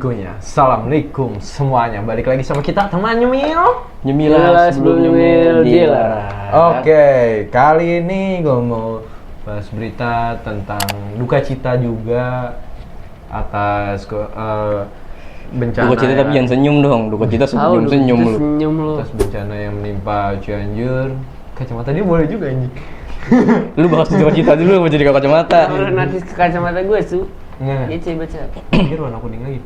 berikutnya. Assalamualaikum semuanya. Balik lagi sama kita teman nyemil. Nyemilah sebelum nyemil dilarang. Oke, kali ini gue mau bahas berita tentang duka cita juga atas bencana. Duka cita tapi jangan senyum dong. Duka cita senyum lu. Senyum lu. Atas bencana yang menimpa Cianjur. Kacamata dia boleh juga anjing. Lu bahas duka cita dulu mau jadi kacamata. Kalau nanti ke kacamata gue su. Enggak. Baca. Pikir warna kuning lagi.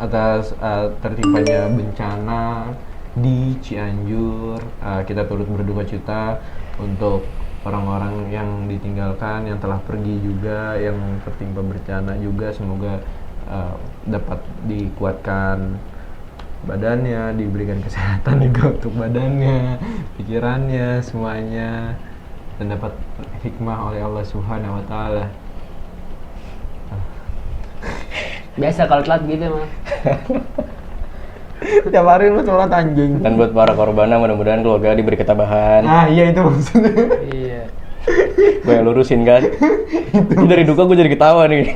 Atas tertimpanya bencana di Cianjur, kita turut berduka cita untuk orang-orang yang ditinggalkan, yang telah pergi juga, yang tertimpa bencana juga. Semoga dapat dikuatkan badannya, diberikan kesehatan juga untuk badannya, pikirannya, semuanya, dan dapat hikmah oleh Allah Subhanahu wa Ta'ala. Biasa kalau telat gitu mah. Tiap hari lu telat anjing. Dan buat para korban mudah-mudahan keluarga diberi ketabahan. Iya itu maksudnya. Iya. Gue yang lurusin kan. Ini dari duka gue jadi ketawa nih.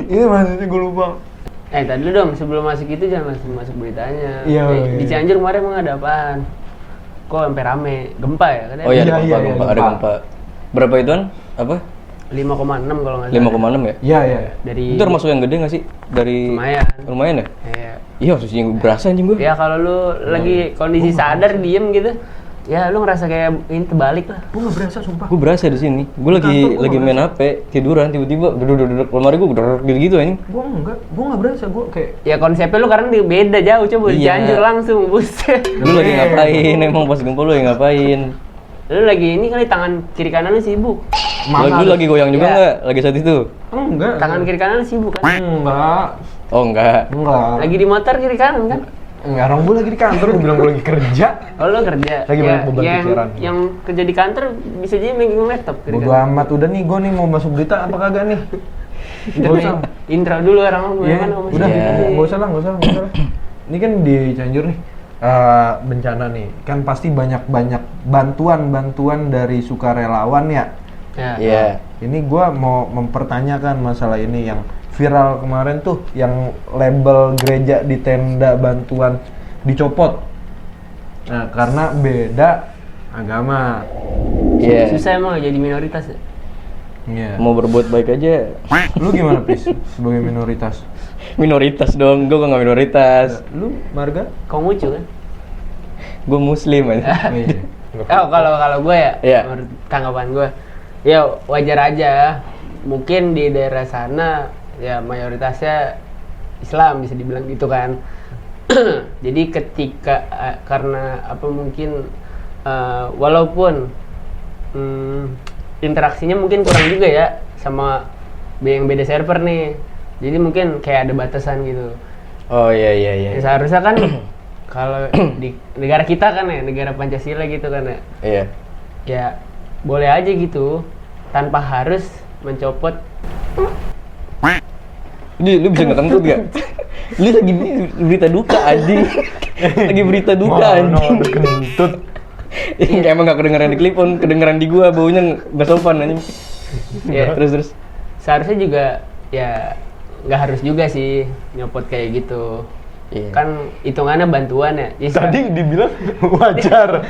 Itu maksudnya gue lupa. Tadi dulu dong sebelum masuk itu jangan masuk beritanya. Iya. Di Cianjur kemarin emang ada apaan? Kok sampai rame? Gempa ya? Kan Oh iya, Iya, gempa, ada gempa. Berapa ituan? Apa? 5,6 kalau nggak salah. 5,6 ya? Iya. Dari Itu termasuk yang gede nggak sih? Dari lumayan ya? Iya. Iya, maksudnya berasa anjing gue. Ya kalau lu lagi kondisi sadar diem gitu, ya lu ngerasa kayak ini terbalik lah. Gue nggak berasa sumpah. Gue berasa di sini. Gue lagi main HP, tiduran tiba-tiba duduk lemari gue gitu anjing. Gue nggak berasa. Gue kayak Ya konsepnya lu karena beda jauh, coba di Iya. Cianjur langsung, buset. Lu lagi ngapain? Emang pas gempa lu lagi ngapain? Lu lagi ini kali tangan kiri kanan lu sibuk. Lu lagi goyang juga Iya. nggak? Lagi saat itu? enggak. Tangan kiri kanan lu sibuk kan? Enggak. Oh enggak. Lagi di motor kiri kanan kan? Enggak, orang gue lagi di kantor. Gue bilang gue lagi kerja. Oh lu kerja. Lagi banyak beban pikiran. Yang kerja di kantor bisa jadi megang laptop kiri Bodo kanan. amat. Udah nih gue nih mau masuk berita apa kagak nih? Gak usah. Intro dulu orang ngomong Iya, gimana udah. Iya. Gak usah lah. Ini kan di Cianjur nih. Bencana nih. Kan pasti banyak bantuan dari sukarelawan ya. Ya. Iya. Ini gue mau mempertanyakan masalah ini yang viral kemarin tuh, yang label gereja di tenda bantuan dicopot. Nah, karena beda agama. Iya. Susah emang jadi minoritas ya? Iya. Mau berbuat baik aja. Lu gimana, Pis? Sebagai minoritas. Minoritas dong, gue nggak minoritas. Lu marga? Kau mucu kan? Gue muslim aja. Iya. Oh kalau gue ya, Iya. menurut tanggapan gue, ya wajar aja. Mungkin di daerah sana ya mayoritasnya Islam bisa dibilang gitu kan. Jadi ketika karena apa mungkin walaupun interaksinya mungkin kurang juga ya sama yang beda server nih. Jadi mungkin kayak ada batasan gitu. Oh iya. Ya, seharusnya kan kalau di negara kita kan ya, negara Pancasila gitu kan ya. Iya. Ya boleh aja gitu tanpa harus mencopot. Lu bisa nggak kentut gak? Lu lagi berita duka anjing. Lagi berita duka anjing. Kentut. Iya. Emang nggak kedengeran di klipon, kedengeran di gua baunya nggak sopan anjing. Ya, Terus. seharusnya juga ya nggak harus juga sih nyopot kayak gitu. Iya. Kan hitungannya bantuan ya. Jadi Tadi dibilang wajar.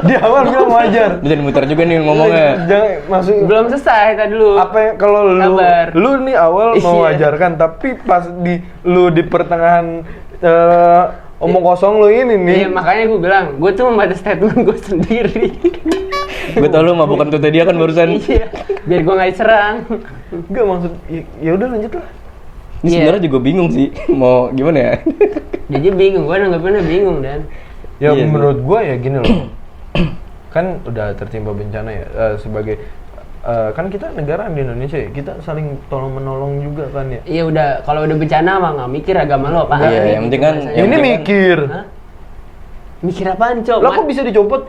Di awal bilang wajar. Lu jangan muter juga nih ngomongnya. Jangan masuk. belum selesai tadi dulu. Apa yang kalau Sabar. lu nih awal Iya. mewajarkan, tapi pas di pertengahan omong kosong lu ini nih. Iya, makanya gue bilang, gue tuh membaca statement gue sendiri. Gue tau lu mabukan tuh dia kan barusan. Iya, biar gue nggak diserang. Enggak maksud ya udah lanjut lah. Ini Iya. sebenarnya juga bingung sih. Mau gimana ya? Jadi bingung, gue nanggapinnya bingung dan. Ya Iya, menurut gua ya gini loh. Kan udah tertimpa bencana ya, sebagai kan kita negara di Indonesia ya, kita saling tolong menolong juga kan ya. Iya udah, kalau udah bencana mah nggak mikir agama lo apa. Iya, yang penting kan- biasanya. yang Ini penting mikir. Hah? Mikir apaan, Cok? Lah kok bisa dicopot?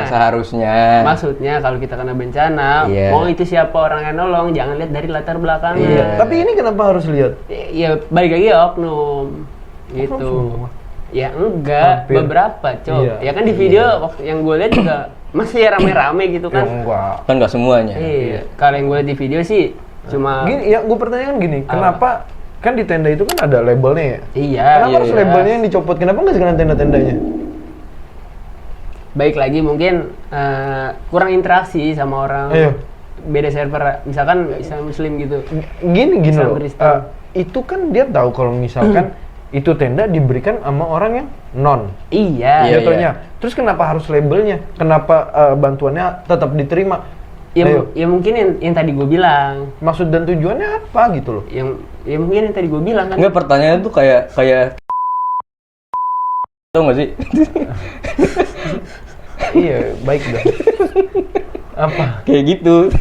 Seharusnya. Maksudnya kalau kita kena bencana, Iya. mau itu siapa orang yang nolong, jangan lihat dari latar belakangnya. Iya. Tapi ini kenapa harus lihat? Ya balik lagi ya oknum. Gitu. semua? Ya enggak, Hampir. beberapa, Cok. Iya. Ya kan di video waktu yang gue lihat juga masih rame-rame gitu Ya kan. enggak. Kan nggak semuanya. Iya. Kalau yang gue lihat di video sih Cuma Gini, ya gue pertanyaan gini, kenapa kan di tenda itu kan ada labelnya ya? iya. Kenapa harus labelnya yang dicopot? Kenapa nggak sekalian tenda-tendanya? Baik lagi mungkin kurang interaksi sama orang Ayo. beda server, misalkan Islam Muslim gitu. Gini Islam loh, Kristen. itu kan dia tahu kalau misalkan itu tenda diberikan sama orang yang non Iya. Iya. jatuhnya. Terus kenapa harus labelnya? Kenapa bantuannya tetap diterima? Ya, Ayo, ya mungkin yang tadi gue bilang, maksud dan tujuannya apa gitu loh? yang ya mungkin yang tadi gue bilang kan. Enggak, pertanyaannya tuh kayak tau gak sih? Iya, baik dong. Apa? Kayak gitu.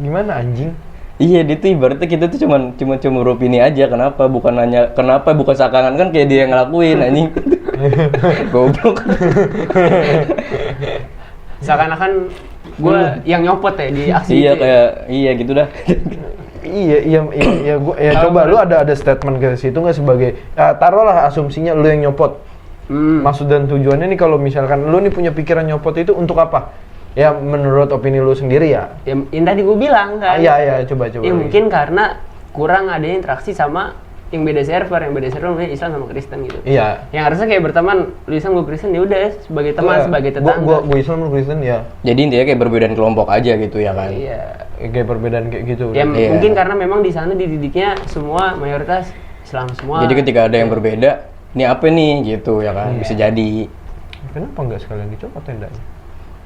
Gimana anjing? Iya, dia tuh ibaratnya kita tuh cuma beropini aja. Kenapa bukan seakan kan kayak dia yang ngelakuin anjing. Goblok. Seakan-akan gue yang nyopot ya di aksi Iya, itu ya. kayak iya gitu dah. Iya, coba lu ada statement ke situ nggak sebagai taruhlah asumsinya lu yang nyopot. Maksud dan tujuannya nih kalau misalkan lu nih punya pikiran nyopot itu untuk apa? Ya menurut opini lu sendiri ya. Yang tadi gue bilang kan. Iya, coba. Ya mungkin karena kurang ada interaksi sama yang beda server mungkin Islam sama Kristen gitu. Iya. Yang harusnya kayak berteman, lu Islam gue Kristen ya udah sebagai teman, sebagai tetangga. Gua Islam lu Kristen ya. Jadi intinya kayak perbedaan kelompok aja gitu ya kan. Iya. Kayak perbedaan kayak gitu. Ya Iya. mungkin karena memang di sana dididiknya semua mayoritas Islam semua. Jadi ketika ada yang berbeda, ini apa nih gitu ya kan, bisa jadi. Kenapa nggak sekalian dicopot tendanya?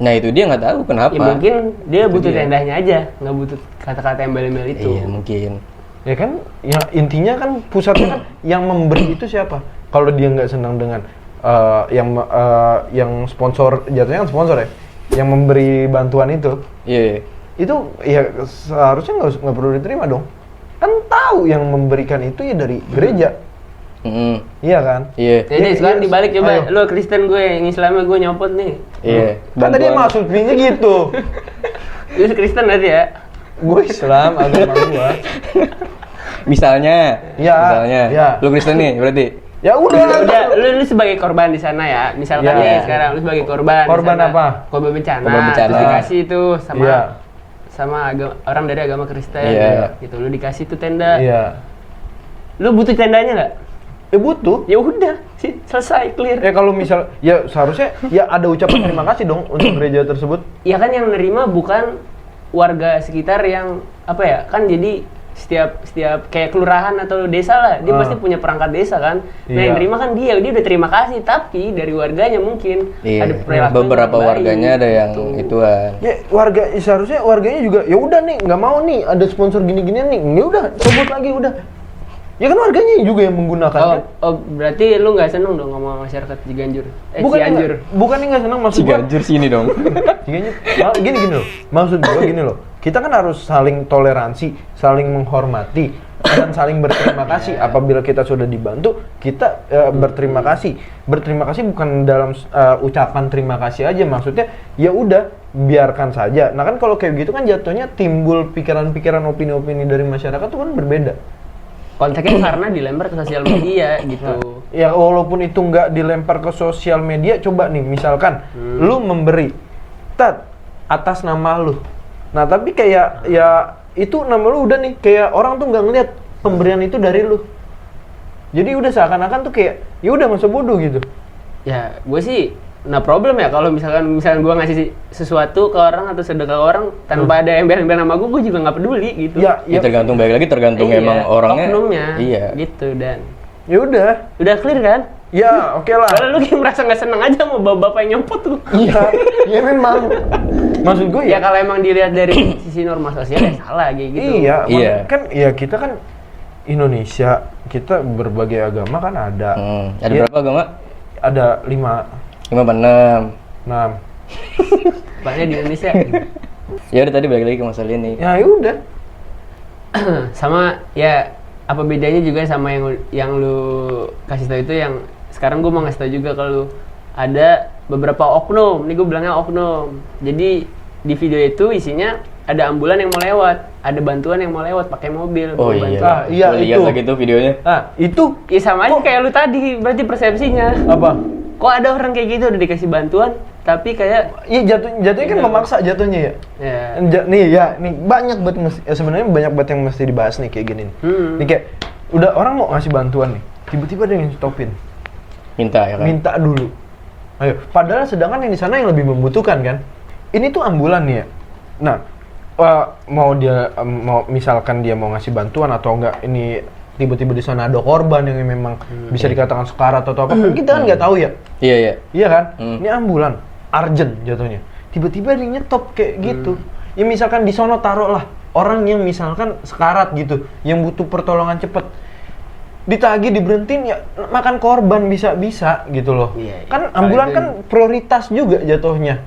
Nah itu dia nggak tahu kenapa. Ya mungkin dia butuh dia. tendanya aja, nggak butuh kata-kata yang bel-bel itu. Iya mungkin. Ya kan, ya intinya kan pusatnya kan yang memberi itu siapa? Kalau dia nggak senang dengan yang sponsor, jatuhnya kan sponsor ya, yang memberi bantuan Iya. itu ya seharusnya nggak perlu diterima dong. Kan tahu yang memberikan itu ya dari gereja, iya kan? Iya. Jadi Ya, sekarang iya, dibalik coba, ayo. lu Kristen gue, yang Islamnya gue nyopot nih. Iya. Kan tadi Bantuan. maksudnya gitu. Lu Kristen berarti ya? Gue Islam, agama gua. Misalnya. Ya. Lu Kristen nih berarti. Ya udah. Udah, lu sebagai korban di sana ya. Misalkan Ya. nih sekarang lu sebagai korban. di Korban sana. apa? Korban bencana. Korban bencana. Terus dikasih itu sama Iya. orang dari agama Kristen. Iya. Gitu, lu dikasih tuh tenda. Iya. Lu butuh tendanya nggak? Ya butuh. Ya udah, sih selesai, clear. Ya kalau misal, ya seharusnya ya ada ucapan terima kasih dong untuk gereja tersebut. Ya kan yang nerima bukan warga sekitar yang apa ya? Kan jadi setiap kayak kelurahan atau desa lah, dia pasti punya perangkat desa kan. Nah, Iya. yang terima kan dia udah terima kasih, tapi dari warganya mungkin Iya. ada perilaku Beberapa yang baik, warganya ada yang gitu. ituan. Ya seharusnya warganya juga ya udah nih nggak mau nih ada sponsor gini-ginian nih, ya udah sebut lagi udah. Ya kan warganya juga yang menggunakan. kan? Oh, berarti lu nggak seneng dong sama masyarakat Ciganjur? Cianjur. Bukannya nggak senang maksud gua. Ciganjur sini dong. Ciganjur. Gini loh. Maksud gua gini loh. Kita kan harus saling toleransi, saling menghormati dan saling berterima kasih. Apabila kita sudah dibantu, kita berterima kasih. Berterima kasih bukan dalam ucapan terima kasih aja, maksudnya ya udah biarkan saja. Nah kan kalau kayak gitu kan jatuhnya timbul pikiran-pikiran, opini-opini dari masyarakat tuh kan berbeda. Konteksnya karena dilempar ke sosial media gitu. Ya walaupun itu nggak dilempar ke sosial media, coba nih misalkan lu memberi atas nama lu. Nah tapi kayak ya itu nama lu udah nih, kayak orang tuh nggak ngeliat pemberian itu dari lu. Jadi udah seakan-akan tuh kayak ya udah masa bodoh gitu. Ya, gue sih nah problem ya kalau misalkan gue ngasih sesuatu ke orang atau sedekah ke orang tanpa ada embel-embel nama gue juga nggak peduli gitu. Ya Ya tergantung balik lagi tergantung Iya, emang orangnya. oknumnya, Iya. gitu. Dan ya udah clear kan? ya oke lah. Kalau lu kayak merasa nggak seneng aja mau bapak yang nyopot tuh. Iya, ya memang. Maksud gue Ya ya, kalau emang dilihat dari sisi norma sosial ya salah kayak gitu. iya, Iya. kan ya kita kan Indonesia, kita berbagai agama kan ada. Ada Ya, berapa agama? Ada 5, 5 apa 6? 6. Banyak di Indonesia. Ya udah tadi balik lagi ke masalah ini. Ya udah. Sama ya apa bedanya juga sama yang lu kasih tahu itu yang sekarang gue mau ngasih tahu juga ke lu. Ada beberapa oknum, nih gue bilangnya oknum. Jadi di video itu isinya ada ambulan yang mau lewat, ada bantuan yang mau lewat pakai mobil. Oh bawa iya. bantuan. Iya, Gua lihat itu. lagi tuh videonya. Nah, itu Ya sama aja kayak lu tadi, berarti persepsinya. apa? Kok ada orang kayak gitu udah dikasih bantuan, tapi kayak Iya jatuhnya kan Iya. memaksa jatuhnya ya. ya Nih banyak banget sebenarnya banyak banget yang mesti dibahas nih kayak gini nih. Nih kayak udah orang mau ngasih bantuan nih, tiba-tiba ada yang stopin, Minta ya kan. minta dulu. Ayo, padahal sedangkan yang di sana yang lebih membutuhkan kan. Ini tuh ambulan nih ya. Nah, mau misalkan dia mau ngasih bantuan atau enggak, ini tiba-tiba di sana ada korban yang memang bisa dikatakan sekarat atau apa, kan kita kan nggak tahu ya. Iya, iya. Iya kan? Ini ambulan, urgent jatuhnya. Tiba-tiba dia nyetop kayak gitu. Ya misalkan di sono taruh lah orang yang misalkan sekarat gitu, yang butuh pertolongan cepet. Ditagih, diberhentiin ya makan korban bisa-bisa gitu loh. Iya, iya. Kan ambulan kan prioritas juga jatuhnya.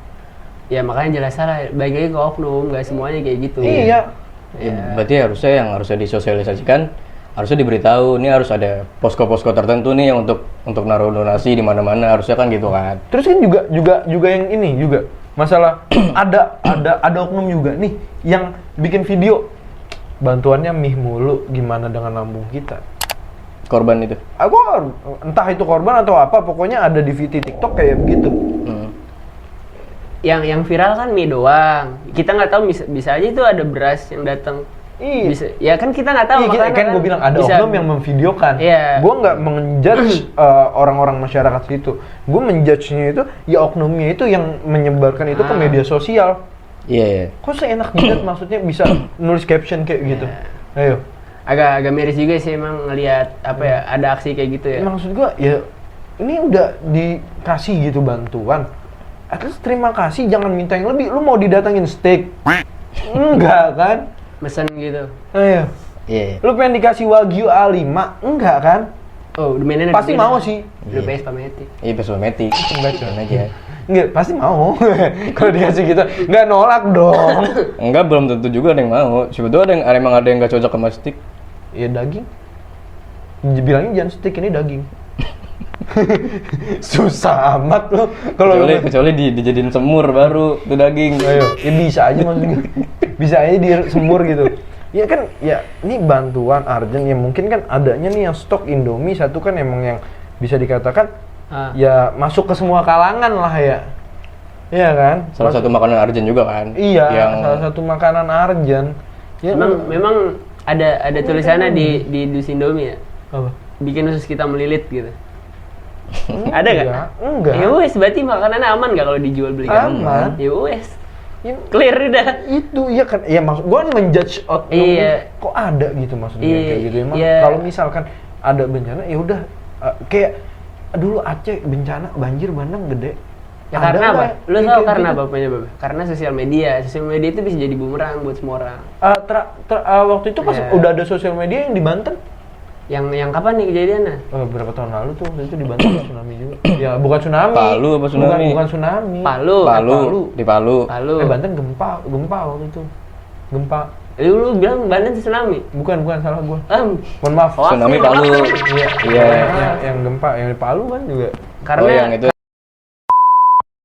ya makanya jelas salah, baik lagi ke oknum, nggak semuanya kayak gitu. Iya. Ya, berarti harusnya disosialisasikan, harusnya diberitahu, ini harus ada posko-posko tertentu nih yang untuk naruh donasi di mana-mana, harusnya kan gitu kan. Terus kan juga yang ini juga masalah ada oknum juga nih yang bikin video bantuannya mih mulu, gimana dengan lambung kita. Korban itu. Aku entah itu korban atau apa, pokoknya ada di VT TikTok kayak begitu. Yang viral kan mie doang. Kita nggak tahu, bisa aja itu ada beras yang datang. Iya. Bisa, ya kan kita nggak tahu. Iya, makanya kan gue bilang ada bisa- oknum yang memvideokan. Iya. Gue nggak menjudge orang-orang masyarakat situ. Gue menjudge-nya itu ya oknumnya itu yang menyebarkan itu ke media sosial. Iya, iya. Kok seenak banget maksudnya bisa nulis caption kayak gitu. Ayo. agak miris juga sih emang ngelihat apa ya, ada aksi kayak gitu ya. Maksud gue ya ini udah dikasih gitu bantuan. At least terima kasih, jangan minta yang lebih. Lu mau didatangin steak? Enggak kan? Mesen gitu. Ayo. Iya. Lu pengen dikasih Wagyu A5? Enggak kan? Oh, mainnya Pasti mau sih. Udah PS Pametic. Iya, pesmetik. Enggak aja. Enggak, pasti mau. Kalau dikasih gitu, enggak nolak dong. Enggak, belum tentu juga ada yang mau. Sebetulnya emang ada yang nggak cocok sama stick. Ya daging. Bilangnya jangan steak, ini daging. Susah amat lo. Kalau Kecuali dijadiin semur baru itu daging. ayo, ya bisa aja maksudnya. Bisa aja di semur gitu. Ya kan, ya ini bantuan urgent ya mungkin kan adanya nih yang stok Indomie satu kan emang yang bisa dikatakan ya masuk ke semua kalangan lah ya. Iya kan? Salah satu makanan urgent juga kan. Iya, Yang salah satu makanan urgent. Ya, Memang ada tulisannya di Dus Indomie ya. apa? Bikin usus kita melilit gitu. Ada nggak? Enggak. Ya wes, berarti makanannya aman nggak kalau dijual belikan? Aman. Ya wes. Ya, Clear udah. itu iya kan, ya maksud gua menjudge oknum Iya. kok ada gitu maksudnya Iya, kayak gitu emang iya. kalau misalkan ada bencana ya udah kayak dulu Aceh bencana banjir bandang gede. Ya Ada karena apa? nggak Lu yang tahu kayak karena gitu? apa apanya, Bab? Karena sosial media. Sosial media itu bisa jadi bumerang buat semua orang. Waktu itu pas Iya. udah ada sosial media yang di Banten Yang kapan nih kejadiannya? berapa tahun lalu tuh waktu itu di Banten ada tsunami juga. Ya bukan tsunami. Palu apa tsunami? Bukan tsunami. Palu. di Palu. Palu. Banten gempa waktu itu. Gempa. Lu bilang Banten tsunami. Bukan salah gua. Mohon maaf. Tsunami Palu. Iya, Iya. yang gempa yang di Palu kan juga. Karena Oh, yang itu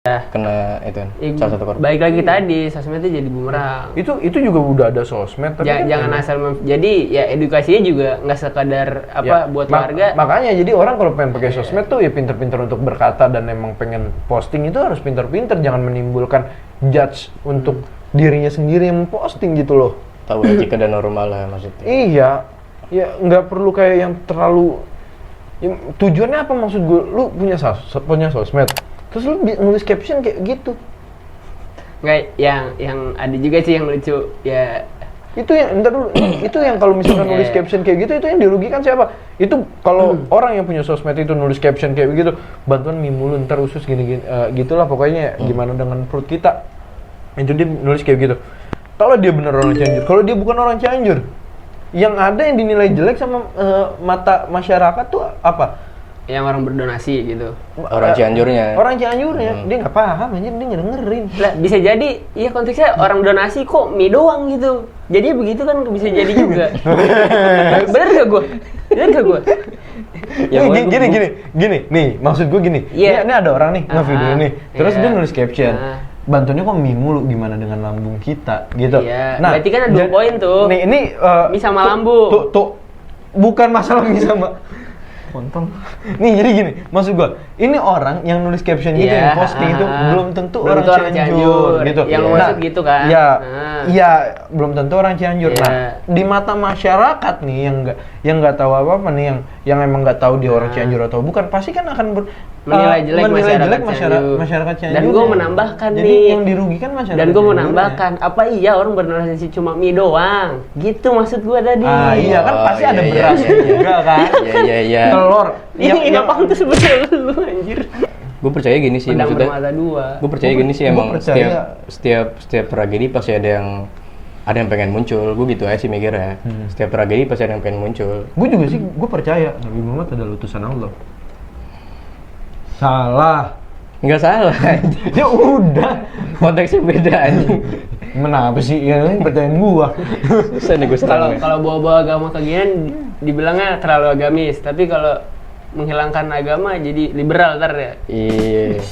kena itu kan, salah satu korban. baik lagi tadi sosmednya jadi bumerang. Itu juga udah ada sosmed tapi kan Jangan emang- asal jadi ya edukasinya juga nggak sekadar Ya, apa buat warga. Makanya jadi orang kalau pengen pakai sosmed tuh ya pinter-pinter untuk berkata dan emang pengen posting itu harus pinter-pinter, jangan menimbulkan judge untuk dirinya sendiri yang posting gitu loh. Tahu aja keadaan normal lah maksudnya. Iya, ya nggak perlu kayak yang terlalu. Ya, tujuannya apa maksud gue? Lu punya sosmed, terus lu nulis caption kayak gitu. Nggak, yang ada juga sih yang lucu ya. Itu yang entar dulu, itu yang kalau misalkan nulis Iya. caption kayak gitu itu yang dirugikan siapa? Itu kalau orang yang punya sosmed itu nulis caption kayak begitu, bantuan mie mulu ntar usus gini-gini gitulah pokoknya gimana dengan perut kita. Itu dia nulis kayak gitu. Kalau dia bener orang Cianjur, kalau dia bukan orang Cianjur, yang ada yang dinilai jelek sama mata masyarakat tuh apa? Yang orang berdonasi gitu. Orang Cianjurnya. Orang Cianjurnya, dia nggak paham aja, dia nggak dengerin. Lah bisa jadi, iya konteksnya orang donasi kok mie doang gitu. Jadi begitu kan bisa jadi juga. Bener gak gue? Bener gak gue? Ya, Gini, nih maksud gue gini. Iya. Ini ada orang nih nge-video Aha, nih, terus iya. dia nulis caption. Ah. Bantuannya kok mie mulu, gimana dengan lambung kita, gitu. Iya, berarti kan ada 2 poin tuh. Nih, ini Mie sama lambung. Tuh, bukan masalah mie sama. kontol. Nih jadi gini, maksud gua, ini orang yang nulis caption gitu, Iya, yang posting itu belum tentu belum orang tentu orang Cianjur Cianjur. gitu. Yang lu maksud gitu kan? Iya, Nah. iya, belum tentu orang Cianjur. Iya. Nah, di mata masyarakat nih yang nggak tahu apa-apa nih, yang emang nggak tahu dia orang Cianjur atau bukan, pasti kan akan menilai jelek masyarakat masyarakat Cianjur. Dan gue menambahkan jadi nih, yang dirugikan masyarakat. dan gue Cianjurnya. menambahkan, apa iya orang bernasib cuma mie doang? Gitu maksud gue tadi. Ah iya kan Oh, pasti iya, ada iya, beras iya, iya. juga kan. Iya. Telur. Ini nggak pantas sebetulnya lu anjir. Gue percaya gini sih Pedang maksudnya. bermata dua. Gue percaya gini sih Gua emang percaya. setiap tragedi pasti ada yang pengen muncul. Gue gitu aja sih mikirnya. Setiap tragedi pasti ada yang pengen muncul. Gue juga sih, gue percaya Nabi Muhammad adalah utusan Allah. Salah. Nggak salah. Ya udah. Konteksnya beda anjing. Kenapa sih? Ya ini pertanyaan gua. Susah nih gue serang nih. Kalau bawa-bawa agama ke gini dibilangnya terlalu agamis, tapi kalau menghilangkan agama jadi liberal ntar ya. Iya.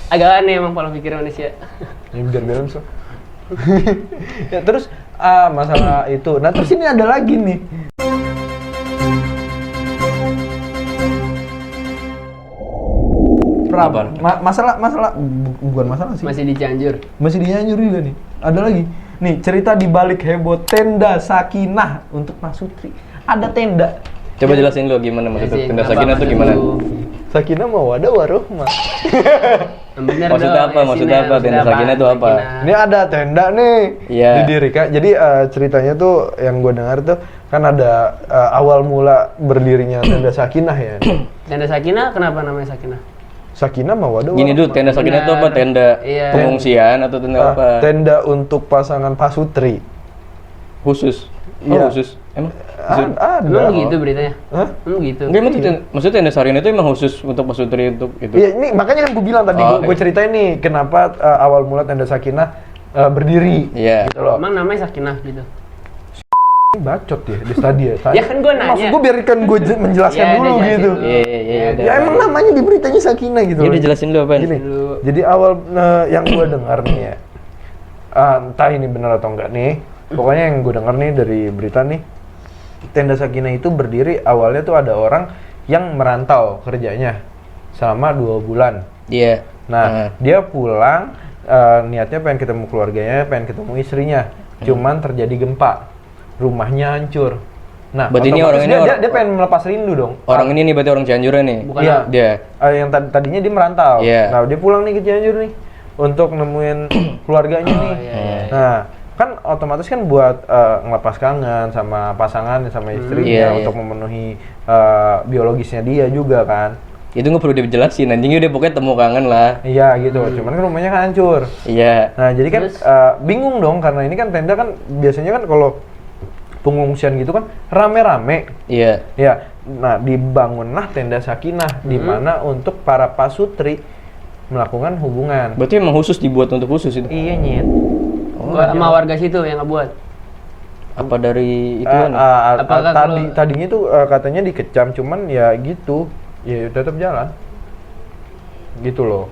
Agak aneh emang pola pikir manusia. Ya biar balance lah. Ya terus masalah itu. Nah terus ini ada lagi nih. Apaan? Bukan masalah sih. Masih di Cianjur. Masih di Cianjur juga nih. Ada lagi. Nih cerita di balik heboh tenda Sakinah untuk Mas Sutri. Ada tenda. Coba jelasin lo gimana maksudnya Jelasin, tenda apa Sakinah tuh maksud gimana? lu? Sakinah mawadah warohmah. Bener Maksudnya dong, apa? Maksudnya Yasinnya, apa? Tenda maksudnya Sakinah itu apa? Sakinah. Ini ada tenda nih Iya. didirikan. Jadi ceritanya tuh yang gue dengar tuh kan ada awal mula berdirinya tenda Sakinah ya. Tenda Sakinah kenapa namanya Sakinah? Sakinah mawadah Gini dulu, tenda Sakinah itu apa? Benar. Tenda Iya. pengungsian atau tenda apa? Tenda untuk pasangan pasutri. Khusus. Oh, Iya. khusus. Emang? Ada. Emang begitu beritanya? Hah? Emang gitu? Enggak, emang maksudnya tenda Sakinah itu emang khusus untuk pasutri untuk itu. Iya, ini makanya kan gue bilang tadi Oh, gue ceritain nih kenapa awal mula tenda Sakinah berdiri. Iya. Gitu loh. Emang namanya Sakinah gitu? Ini bacot ya di tadi ya. Ya kan gua nanya. Maksud gue biarkan gue menjelaskan Iya, dulu udah jelasin gitu. dulu. Iya. udah. Ya emang namanya di beritanya Sakinah gitu. Ya loh. udah jelasin dulu apa? Gini, Dulu. jadi awal yang gue dengar nih ya, entah ini benar atau enggak nih, pokoknya yang gue dengar nih dari berita nih, tenda Sakinah itu berdiri awalnya tuh ada orang yang merantau kerjanya selama 2 bulan. Iya. Nah, dia pulang niatnya pengen ketemu keluarganya, pengen ketemu istrinya, cuman terjadi gempa, rumahnya hancur. Nah, Berarti ini otomatis orang ini dia pengen melepas rindu dong. Orang ini nih berarti orang Cianjur nih. Bukan Iya. Dia. Yang tadinya dia merantau. Iya. Nah, dia pulang nih ke Cianjur nih untuk nemuin keluarganya nih. iya. Nah, kan otomatis kan buat ngelepas kangen sama pasangan sama istrinya Iya, untuk iya. memenuhi biologisnya dia juga kan. Itu nggak perlu dijelasin, anjingnya udah pokoknya temu kangen lah. Iya gitu. Cuman kan rumahnya kan hancur. Iya. Nah, jadi kan Terus? bingung dong karena ini kan tenda kan biasanya kan kalau pengungsian gitu kan rame-rame. Iya. Ya, nah dibangunlah tenda Sakinah di mana untuk para pasutri melakukan hubungan. Berarti emang khusus dibuat untuk khusus itu. Iya nyet. Sama warga situ yang ngebuat. Apa dari itu kan? Apakah kalau- Tadinya tuh katanya dikecam, cuman ya gitu, ya tetap jalan. Gitu loh.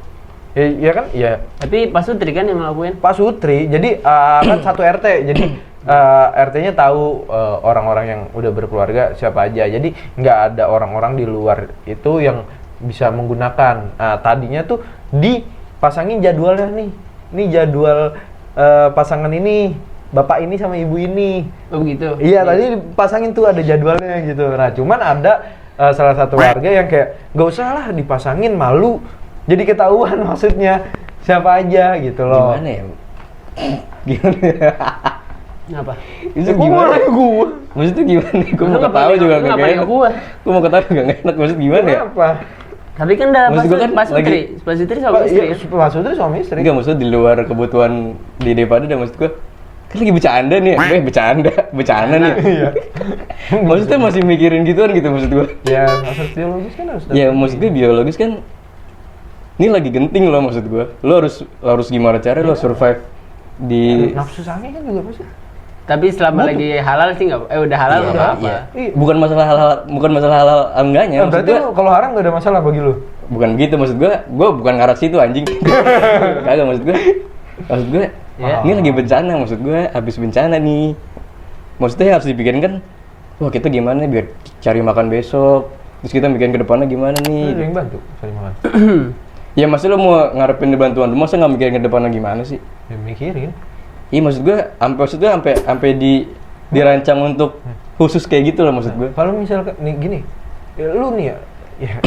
Ya kan, ya Tapi Pak Sutri kan yang ngelakuin. Pak Sutri, jadi kan satu RT, jadi RT-nya tahu orang-orang yang udah berkeluarga siapa aja. Jadi nggak ada orang-orang di luar itu yang bisa menggunakan. Nah, tadinya tuh dipasangin jadwalnya nih. Nih jadwal pasangan ini, bapak ini sama ibu ini. Oh begitu. Iya, tadi dipasangin tuh ada jadwalnya gitu. Nah, cuman ada salah satu warga yang kayak nggak usah lah dipasangin, malu. Jadi ketahuan maksudnya siapa aja gitu loh. Gimana ya? Gimana ya? Apa? Itu Gua gimana? malah gua. Maksudnya gimana? Gue Lu mau ketawa juga ngapain- gak ngapain enak. ke gua? Gue mau ketawa juga gak enak. Maksud gimana ya? Kenapa? Tapi kan udah Maksud gua kan Pak Sutri. lagi- Pak Sutri sama istri Iya, ya? Pak Sutri suami istri. Enggak, maksudnya di luar kebutuhan di daripada dan maksud gue kan lagi bercanda nih, bercanda nih. Iya. Maksudnya masih mikirin gituan gitu maksud gue. Ya, asal biologis kan harus. Ya maksudnya biologis kan ini lagi genting loh maksud gue. Lo harus gimana cara lo survive di nafsu sange kan juga pasti. Tapi selama lagi halal sih nggak? Udah halal Iya, udah apa? iya. Bukan masalah halal enggaknya Nah, maksud berarti gue. lu kalau haram gak ada masalah bagi lu? Bukan begitu maksud gue bukan ngarah situ anjing. Kagak maksud gue Ya. ini lagi bencana maksud gue, habis bencana nih. Maksudnya harus dipikirin kan, wah kita gimana biar cari makan besok, Terus kita mikirin ke depannya gimana Ada nih. yang bantu cari makan. Ya maksud lu mau ngarepin bantuan lu, masa nggak mikirin ke depannya gimana sih? Ya mikirin. Iya maksud gua sampai dirancang untuk khusus kayak gitu lah maksud gua. Kalau misalkan nih gini, lu nih ya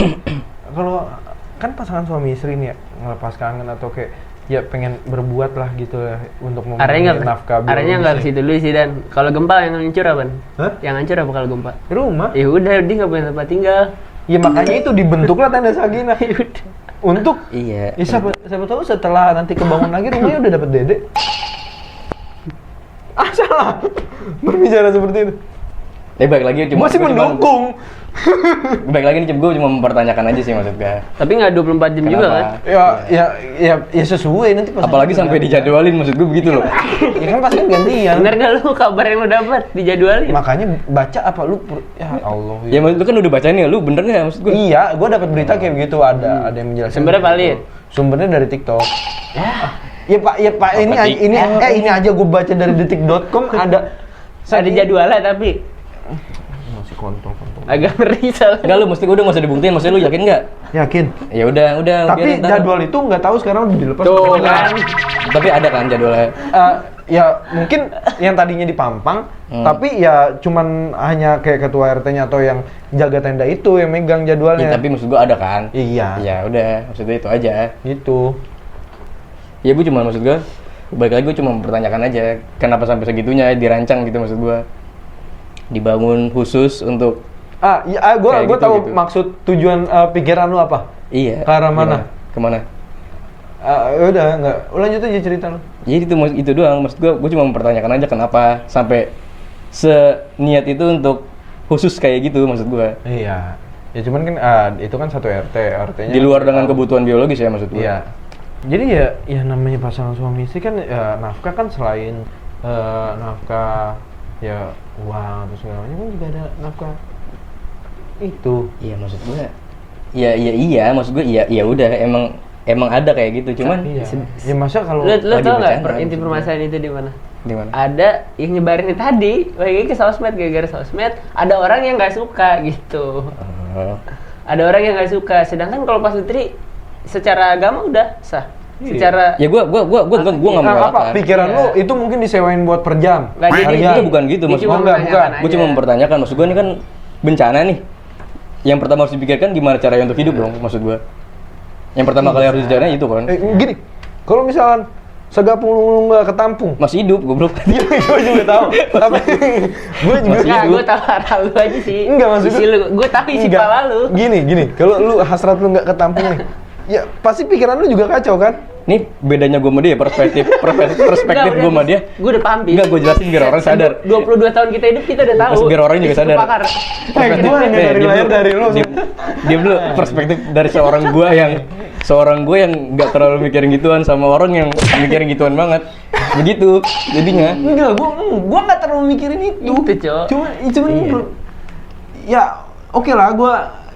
kalau kan pasangan suami istri nih ya ngelepas kangen atau kayak ya pengen berbuat lah gitu ya untuk Arahnya memenuhi nafkah arahnya nggak ke biologis. situ dulu sih, dan kalau gempa yang hancur apa? Hah? Yang hancur apa kalau gempa? Rumah. Ya udah, dia nggak punya tempat tinggal. Ya makanya itu dibentuklah tenda sakinah Ya udah. untuk Iya. ya siapa tahu setelah nanti kebangun lagi rumahnya udah dapet dede. Ah salah berbicara seperti itu. Baik lagi cuma Masih mendukung. Baik lagi nih gue cuma mempertanyakan aja sih maksud gue. Tapi nggak 24 jam juga kan? Ya sesuai nanti pas Apalagi sampai dijadwalin maksud gue begitu loh. ya kan pasti kan gantian. Bener gak lu kabar yang lu dapat dijadwalin? Makanya baca apa lu ya Allah. Ya maksud lu kan udah bacain ya, lu bener nggak maksud gue? Iya, gua dapat berita kayak begitu ada yang menjelaskan. Sumbernya valid? Sumbernya dari TikTok. Ya Pak, ini aja gua baca dari detik.com ada Ada jadwalnya tapi masih kontol. agak ngeri soalnya. Enggak lu mesti udah nggak usah dibuktiin, maksudnya lu yakin nggak? Yakin? Ya udah Tapi biarin, ntar. jadwal itu nggak tahu sekarang udah dilepas. Tuh kan. Tapi ada kan jadwalnya. Ya mungkin yang tadinya di Pampang, tapi ya cuman hanya kayak ketua RT-nya atau yang jaga tenda itu yang megang Ya, jadwalnya. tapi maksud gua ada kan? Iya. Ya udah, maksudnya itu aja. Gitu. Ya gue cuma maksud gua balik lagi gue cuma mempertanyakan aja kenapa sampai segitunya dirancang gitu maksud gua. Dibangun khusus untuk Gua Kayak gitu, tahu gitu. maksud tujuan pikiran lu apa. iya. Ke arah mana? Kemana? Udah enggak. Lanjut aja cerita lu. Jadi itu doang maksud gue cuma mempertanyakan aja kenapa sampai seniat itu untuk khusus kayak gitu maksud gue. Iya. Ya cuman kan itu kan satu RT-nya Di luar dengan kebutuhan biologis ya maksud gue. Iya. Jadi ya namanya pasangan suami istri kan ya, nafkah kan selain nafkah ya uang terus segala macam kan juga ada nafkah itu. Iya maksud gue. Iya maksud gue iya udah emang ada kayak gitu cuman Iya. Ya masa kalau Lu lagi tau nggak bercanda, inti maksud permasalahan itu di mana? di mana? Ada yang nyebarin itu tadi, lagi ke sosmed, gara-gara sosmed, ada orang yang nggak suka gitu. Oh. Ada orang yang nggak suka, sedangkan kalau pas Fitri secara agama udah sah. Iya. Secara Ya gue nggak mau apa pikiran Iya. lu itu mungkin disewain buat per jam. Nggak, jadi Harga. itu bukan gitu Dia maksud cuma gue. menanyakan Gue aja. cuma mempertanyakan maksud gue ini kan bencana nih. Yang pertama harus dipikirkan gimana caranya untuk hidup dong maksud gue. Yang pertama kali harus dicari itu kan Gini, kalau misalkan segapung lu nggak ketampung, masih hidup goblok. gue juga tahu. Tapi gue juga nggak, gue tahu arah lu aja sih. Enggak, maksud isi lu, gue tahu isi Enggak. kepala lu. Gini, kalau lu hasrat lu nggak ketampung nih, ya pasti pikiran lu juga kacau kan? Nih bedanya gue sama dia perspektif gue sama dia. Gue udah paham. Bis. Enggak, gue jelasin biar orang sadar. 22 tahun kita hidup, kita udah tahu. Terus biar orang juga Isi sadar. pakar. Gua hanya dari lahir dari lu. Dia dulu perspektif dari seorang gue yang nggak terlalu mikirin gituan sama orang yang mikirin gituan banget. Begitu jadinya. Enggak, gua nggak terlalu mikirin itu. Itu, Cok. Cuma ya oke lah, gua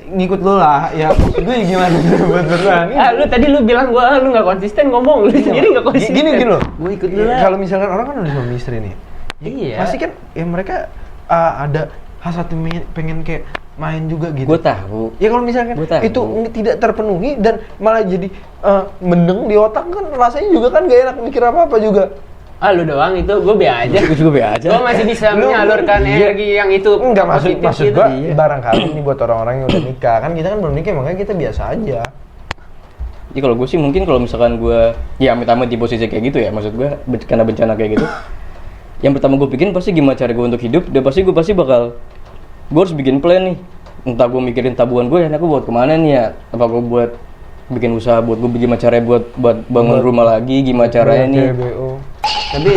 ngikut lu lah. Ya gue gimana buat berani? Lu tadi lu bilang lu nggak konsisten ngomong, lu sendiri nggak konsisten. Gini loh. Gue ikut lu lah. Kalau misalkan orang kan udah suami istri nih, Iya. pasti kan ya mereka ada hasrat pengen kayak main juga gitu. Gue tahu. Ya kalau misalkan Gua tahu. itu tidak terpenuhi dan malah jadi mendeng di otak kan rasanya juga kan gak enak mikir apa juga. Lu doang itu, gue be aja. Gue juga be aja. Gue masih bisa Lu- menyalurkan iya. energi yang itu. Enggak positif maksud gitu. gua Iya. barangkali ini buat orang-orang yang udah nikah kan kita kan belum nikah makanya kita biasa aja. Jadi kalau gue sih mungkin kalau misalkan gue ya amit-amit di posisi kayak gitu ya maksud gue karena bencana kayak gitu. Yang pertama gue pikirin pasti gimana cara gue untuk hidup. Dan gue pasti bakal gue harus bikin plan nih. Entah gue mikirin tabungan gue ya, aku buat kemana nih ya? Apa gue buat bikin usaha buat gue gimana caranya buat bangun rumah lagi, gimana caranya nih? CBO. Tapi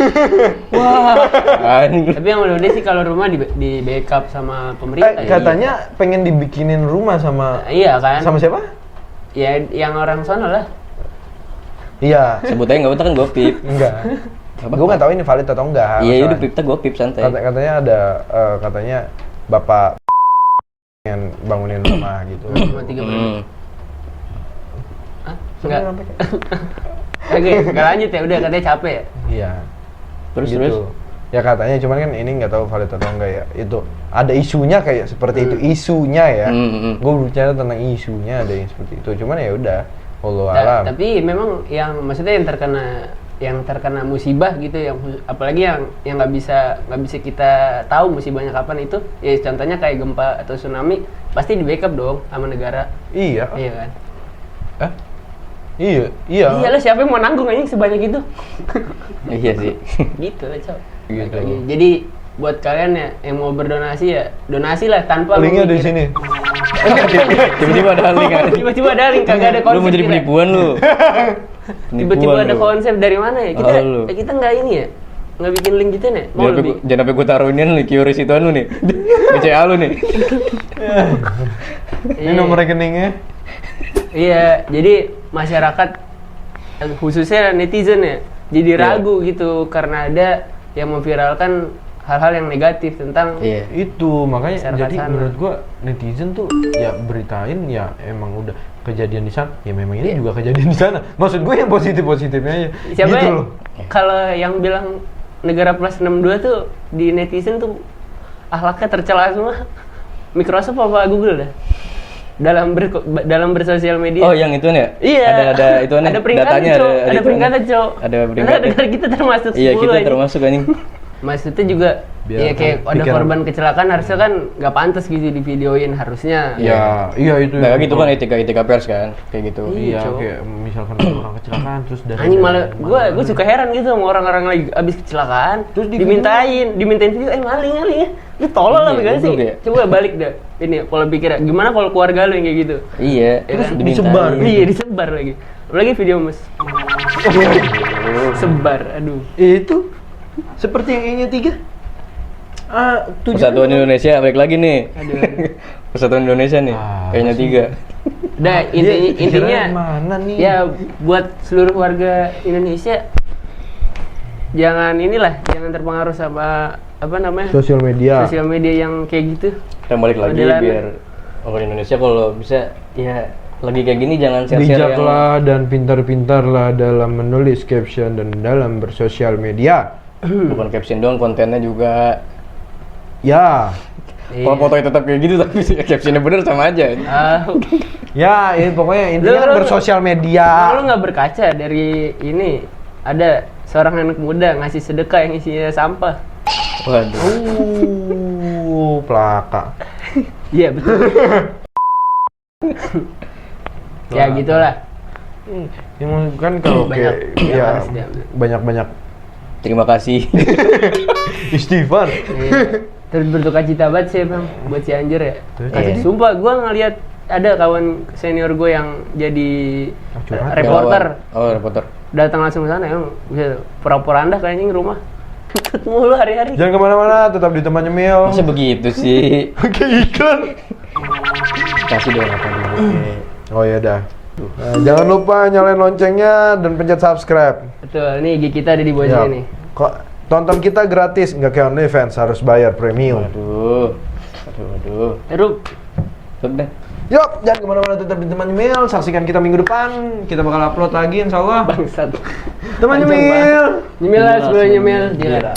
tapi yang udah sih kalau rumah di backup sama pemerintah. Katanya pengen dibikinin rumah sama Iya kan? sama siapa? Ya yang orang sono lah. Iya. Sebut aja nggak, kan gue pip. Enggak. Apa? Gue nggak tahu ini valid atau enggak. Iya udah masalahnya. pip, gue pip santai. Katanya ada katanya bapak yang bangunin rumah gitu. Cuma 3 bulan. Enggak. Sampai- Oke, enggak lanjut ya. Udah katanya capek ya. Iya. Terus Gitu. terus. Ya katanya, cuman kan ini nggak tahu valid atau enggak ya. Itu ada isunya kayak seperti itu, isunya ya. Gue berbicara tentang isunya ada yang seperti itu. Cuman ya udah, wallahu alam. Tapi memang yang maksudnya yang terkena musibah gitu, yang apalagi yang nggak bisa kita tahu musibahnya kapan itu, ya contohnya kayak gempa atau tsunami pasti di backup dong sama negara. Iya. Iya kan? Iya. Iyalah, siapa yang mau nanggung anjing sebanyak itu? Iya sih. Gitu lah, Cok. Gitu. Jadi buat kalian ya yang mau berdonasi ya donasi lah tanpa Linknya di mikir. sini. Tiba-tiba ada link aja. Tiba-tiba ada link, kagak ada konsep. Lu mau jadi kita. penipuan lu. Tiba-tiba ada konsep dari mana ya? Kita Oh, lu. kita nggak ini ya, nggak bikin link gitu nih. Mau lebih. Jangan sampai gue taruhin nih QRIS itu anu nih. BCA lu nih. Ini nomor rekeningnya. Iya, jadi masyarakat khususnya netizen ya, jadi ragu gitu karena ada yang memviralkan hal-hal yang negatif tentang Iya. Itu makanya Masyarakat jadi sana. menurut gua netizen tuh ya beritain ya emang udah kejadian di sana, ya memang ini juga kejadian di sana. Maksud gue yang positif-positifnya aja. siapa gitu ya? loh. Kalau yang bilang negara plus 62 tuh di netizen tuh akhlaknya tercela semua. Microsoft apa Google dah? Dalam bersosial media. Oh, yang itu nih? Iya. Ada itu nih. Ada peringkatnya, datanya Cok. Ada ituannya. peringkatnya, Cok. Ada Karena peringkatnya. negara kita termasuk 10 Iya, kita aja. termasuk anjing. Maksudnya juga Biar ya kayak kan ada pikiran- korban kecelakaan harusnya kan nggak pantas gitu di videoin harusnya. Ya, iya itu. Nah, gitu kan etika pers kan, kayak gitu. Iya. Iya, Cok. kayak misalkan ada orang kecelakaan terus dari Anjing malah gue suka heran gitu sama orang-orang lagi abis kecelakaan Terus dimintain video maling ya. Lu tolol Iya, apa gak sih? goblok ya. Coba balik dah. Ini pola pikir gimana kalau keluarga lu yang kayak gitu? Iya, Ya kan? dimintain. disebar. Iya, disebar lagi. Apalagi video mas. Sebar, aduh. Itu seperti yang E-nya 3. Persatuan Indonesia balik lagi nih. Aduh. Persatuan Indonesia nih. Ah, Kayaknya 3. Udah intinya mana nih? ya buat seluruh warga Indonesia jangan terpengaruh sama apa namanya Sosial media. sosial media yang kayak gitu. Kita balik lagi Modelan. biar orang Indonesia kalau bisa ya lagi kayak gini jangan share-share yang Bijaklah dan pintar-pintarlah dalam menulis caption dan dalam bersosial media. bukan caption doang, kontennya juga. Ya, Kalau fotonya tetap kayak gitu tapi captionnya bener sama aja. Ah, ya, ini pokoknya intinya Lu- bersosial media. lu nggak berkaca dari ini ada seorang anak muda ngasih sedekah yang isinya sampah. Waduh. Plaka. Iya betul. Ya gitulah. Yang kan kalau Banyak kayak yang ya harus diambil. banyak-banyak Terima kasih. istighfar. Iya. Terus berduka cita banget sih bang buat Cianjur ya. Terus? Iya. Sumpah gue ngeliat ada kawan senior gue yang jadi curhat. reporter Oh, reporter. datang langsung ke sana emang bisa pura-pura anjing rumah ketemu lu hari-hari. Jangan kemana-mana, tetap di teman nyemil. Masa begitu sih? Oke, iklan. Kasih dong apa dulu. Oh ya dah. Nah, jangan lupa nyalain loncengnya dan pencet subscribe. Betul, nih IG kita ada di bawah Ya. sini nih. Kok tonton kita gratis, nggak kayak OnlyFans, harus bayar premium. Waduh. Aduh. Terus Tutup deh. Yuk, jangan kemana-mana, tetap di teman nyemil. Saksikan kita minggu depan. Kita bakal upload lagi, insya Allah. bangsat. Teman Panjang nyemil. banget. Nyemil lah sebelum nyemil. Gila. Gila.